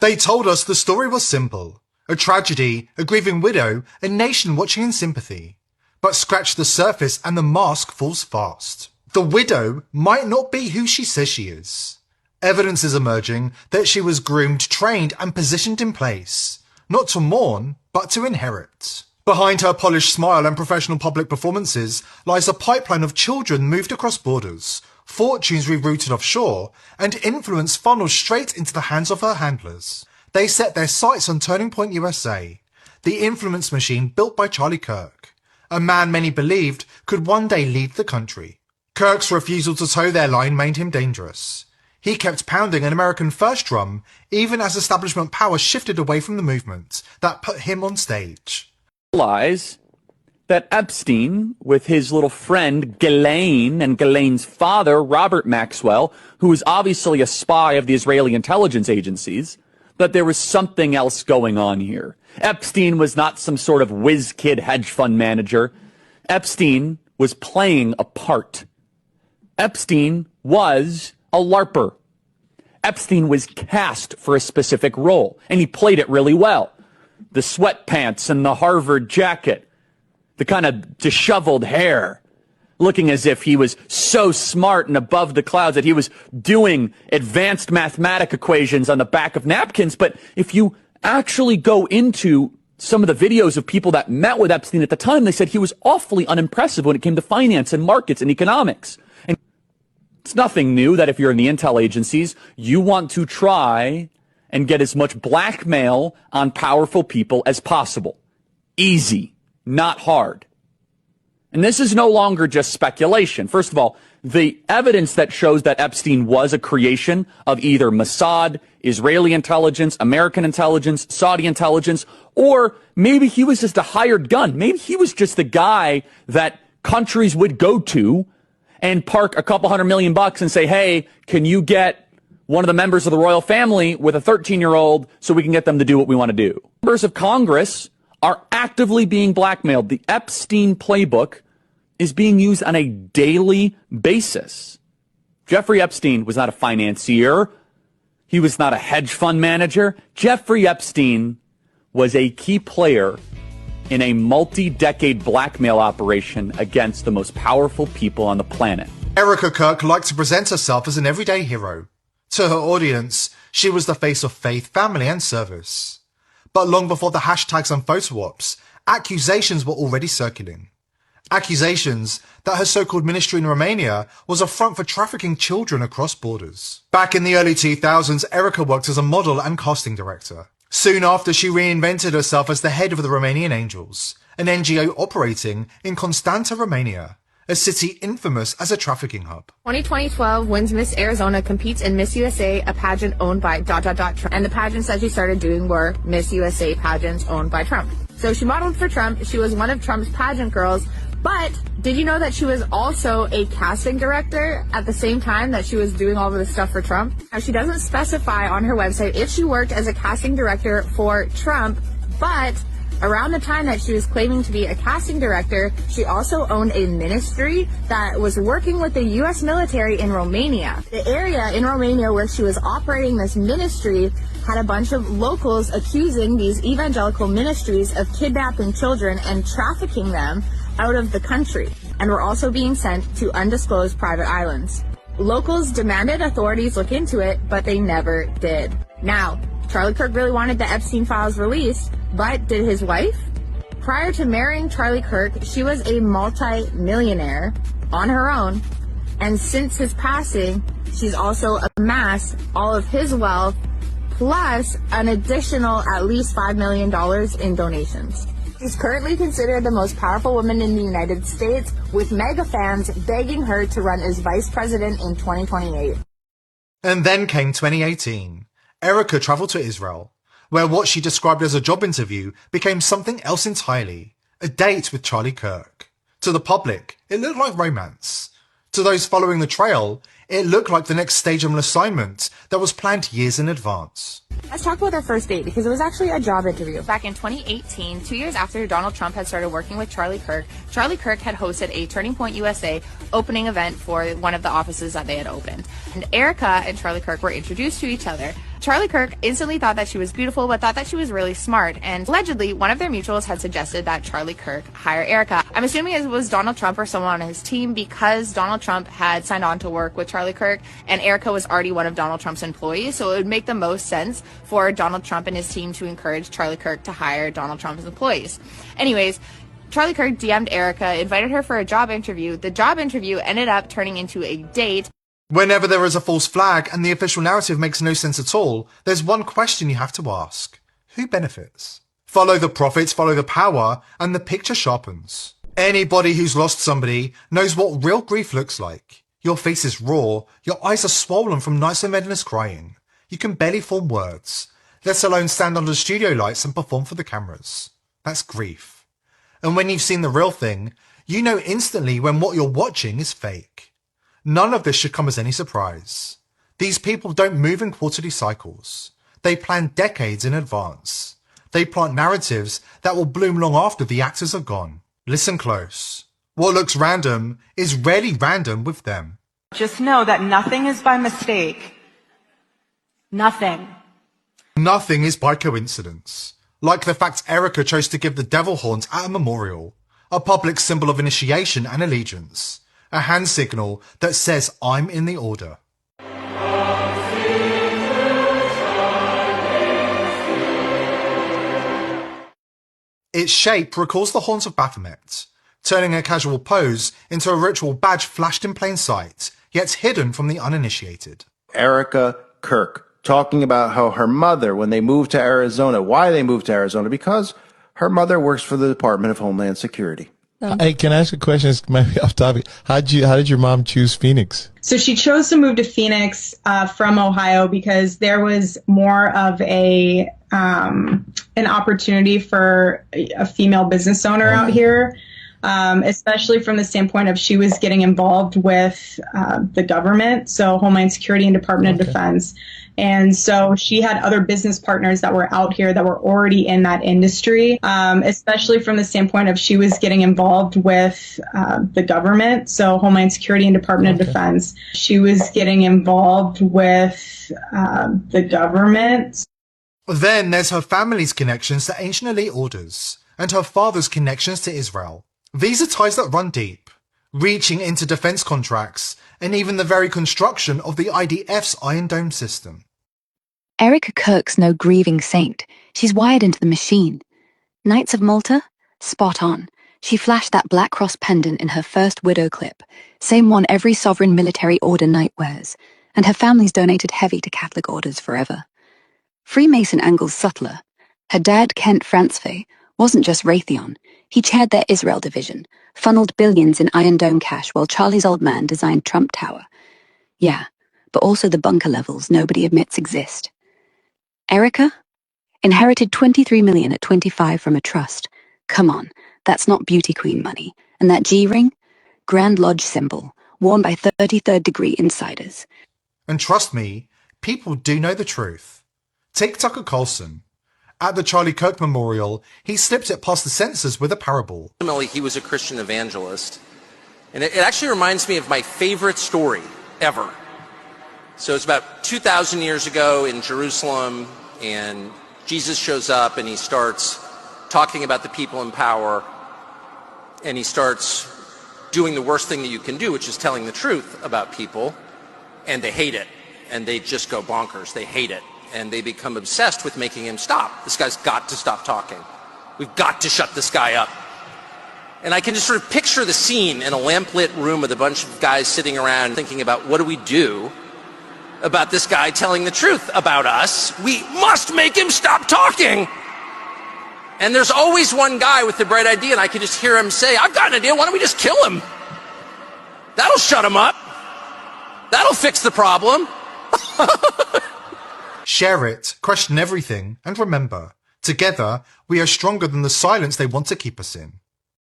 They told us the story was simple. A tragedy, a grieving widow, a nation watching in sympathy. But scratch the surface and the mask falls fast. The widow might not be who she says she is. Evidence is emerging that she was groomed, trained and positioned in place, not to mourn, but to inherit. Behind her polished smile and professional public performances lies a pipeline of children moved across borders, fortunes rerouted offshore, and influence funneled straight into the hands of her handlers. They set their sights on Turning Point USA, the influence machine built by Charlie Kirk, a man many believed could one day lead the country. Kirk's refusal to toe their line made him dangerous. He kept pounding an American first drum, even as establishment power shifted away from the movement that put him on stage. Realize that Epstein, with his little friend Ghislaine and Ghislaine's father, Robert Maxwell, who was obviously a spy of the Israeli intelligence agencies, that there was something else going on here. Epstein was not some sort of whiz-kid hedge fund manager. Epstein was playing a part. Epstein was a LARPer. Epstein was cast for a specific role, and he played it really well. The sweatpants and the Harvard jacket, the kind of disheveled hair, looking as if he was so smart and above the clouds that he was doing advanced mathematic equations on the back of napkins. But if you actually go into some of the videos of people that met with Epstein at the time, they said he was awfully unimpressive when it came to finance and markets and economics. And it's nothing new that if you're in the intel agencies, you want to try and get as much blackmail on powerful people as possible. Easy, not hard. And this is no longer just speculation. First of all, the evidence that shows that Epstein was a creation of either Mossad, Israeli intelligence, American intelligence, Saudi intelligence, or maybe he was just a hired gun. Maybe he was just the guy that countries would go to and park a couple $100 million and say, hey, can you get one of the members of the royal family with a 13-year-old so we can get them to do what we want to do? Members of Congress are actively being blackmailed. The Epstein playbook is being used on a daily basis. Jeffrey Epstein was not a financier. He was not a hedge fund manager. Jeffrey Epstein was a key player in a multi-decade blackmail operation against the most powerful people on the planet. Erica Kirk liked to present herself as an everyday hero. To her audience, she was the face of faith, family and service. But long before the hashtags and photo ops, accusations were already circulating. Accusations that her so-called ministry in Romania was a front for trafficking children across borders. Back in the early 2000s, Erica worked as a model and casting director. Soon after, she reinvented herself as the head of the Romanian Angels, an NGO operating in Constanta, Romania, a city infamous as a trafficking hub. 2012 wins Miss Arizona competes in Miss USA, a pageant owned by ... Trump. And the pageants that she started doing were Miss USA pageants owned by Trump. So she modeled for Trump. She was one of Trump's pageant girls. But did you know that she was also a casting director at the same time that she was doing all of this stuff for Trump? Now, she doesn't specify on her website if she worked as a casting director for Trump, but around the time that she was claiming to be a casting director, she also owned a ministry that was working with the U.S. military in Romania. The area in Romania where she was operating this ministry had a bunch of locals accusing these evangelical ministries of kidnapping children and trafficking them out of the country, and were also being sent to undisclosed private islands. Locals demanded authorities look into it, but they never did. Now, Charlie Kirk really wanted the Epstein files released, but did his wife? Prior to marrying Charlie Kirk, she was a multi-millionaire on her own, and since his passing, she's also amassed all of his wealth, plus an additional at least $5 million in donations. She's currently considered the most powerful woman in the United States, with mega fans begging her to run as vice president in 2028. And then came 2018. Erica travelled to Israel, where what she described as a job interview became something else entirely, a date with Charlie Kirk. To the public, it looked like romance. To those following the trail, it looked like the next stage of an assignment that was planned years in advance. Let's talk about their first date, because it was actually a job interview. Back in 2018, 2 years after Donald Trump had started working with Charlie Kirk had hosted a Turning Point USA opening event for one of the offices that they had opened. And Erica and Charlie Kirk were introduced to each other Charlie Kirk instantly thought that she was beautiful, but thought that she was really smart. And allegedly, one of their mutuals had suggested that Charlie Kirk hire Erica. I'm assuming it was Donald Trump or someone on his team, because Donald Trump had signed on to work with Charlie Kirk, and Erica was already one of Donald Trump's employees. So it would make the most sense for Donald Trump and his team to encourage Charlie Kirk to hire Donald Trump's employees. Anyways, Charlie Kirk DM'd Erica, invited her for a job interview. The job interview ended up turning into a date. Whenever there is a false flag and the official narrative makes no sense at all, there's one question you have to ask. Who benefits? Follow the profits, follow the power, and the picture sharpens. Anybody who's lost somebody knows what real grief looks like. Your face is raw, your eyes are swollen from nights of endless crying. You can barely form words, let alone stand under studio lights and perform for the cameras. That's grief. And when you've seen the real thing, you know instantly when what you're watching is fake. None of this should come as any surprise. These people don't move in quarterly cycles. They plan decades in advance. They plant narratives that will bloom long after the actors are gone. Listen close. What looks random is rarely random with them. Just know that nothing is by mistake. Nothing. Nothing is by coincidence. Like the fact Erica chose to give the devil horns at a memorial, a public symbol of initiation and allegiance. A hand signal that says, I'm in the order. Its shape recalls the horns of Baphomet, turning a casual pose into a ritual badge flashed in plain sight, yet hidden from the uninitiated. Erica Kirk, talking about how her mother, when they moved to Arizona, why they moved to Arizona, because her mother works for the Department of Homeland Security. Hey, can I ask a question? It's might be off topic. How did your mom choose Phoenix? So she chose to move to Phoenix from Ohio because there was more of an opportunity for a female business owner out here, especially from the standpoint of she was getting involved with the government, so Homeland Security and Department of Defense. And so she had other business partners that were out here that were already in that industry, especially from the standpoint of she was getting involved with the government, so Homeland Security and Department of Defense. She was getting involved with the government. Then there's her family's connections to ancient elite orders, and her father's connections to Israel. These are ties that run deep, reaching into defense contracts, and even the very construction of the IDF's Iron Dome system. Erica Kirk's no grieving saint. She's wired into the machine. Knights of Malta? Spot on. She flashed that Black Cross pendant in her first widow clip, same one every sovereign military order knight wears, and her family's donated heavy to Catholic orders forever. Freemason angle's subtler. Her dad, Kent Francefay, wasn't just Raytheon. He chaired their Israel division, funneled billions in Iron Dome cash while Charlie's old man designed Trump Tower. Yeah, but also the bunker levels nobody admits exist. Erica? Inherited $23 million at 25 from a trust. Come on, that's not beauty queen money. And that G-ring? Grand Lodge symbol, worn by 33rd degree insiders. And trust me, people do know the truth. Take Tucker Carlson. At the Charlie Kirk Memorial, he slipped it past the censors with a parable. Ultimately, he was a Christian evangelist. And it actually reminds me of my favorite story ever. So it's about 2,000 years ago in Jerusalem, and Jesus shows up and he starts talking about the people in power, and he starts doing the worst thing that you can do, which is telling the truth about people, and they hate it, and they just go bonkers. They hate it, and they become obsessed with making him stop. This guy's got to stop talking. We've got to shut this guy up. And I can just sort of picture the scene in a lamplit room with a bunch of guys sitting around thinking about, what do we do about this guy telling the truth about us? We must make him stop talking. And there's always one guy with the bright idea, and I can just hear him say, I've got an idea, why don't we just kill him? That'll shut him up. That'll fix the problem. Share it, question everything, and remember, together we are stronger than the silence they want to keep us in.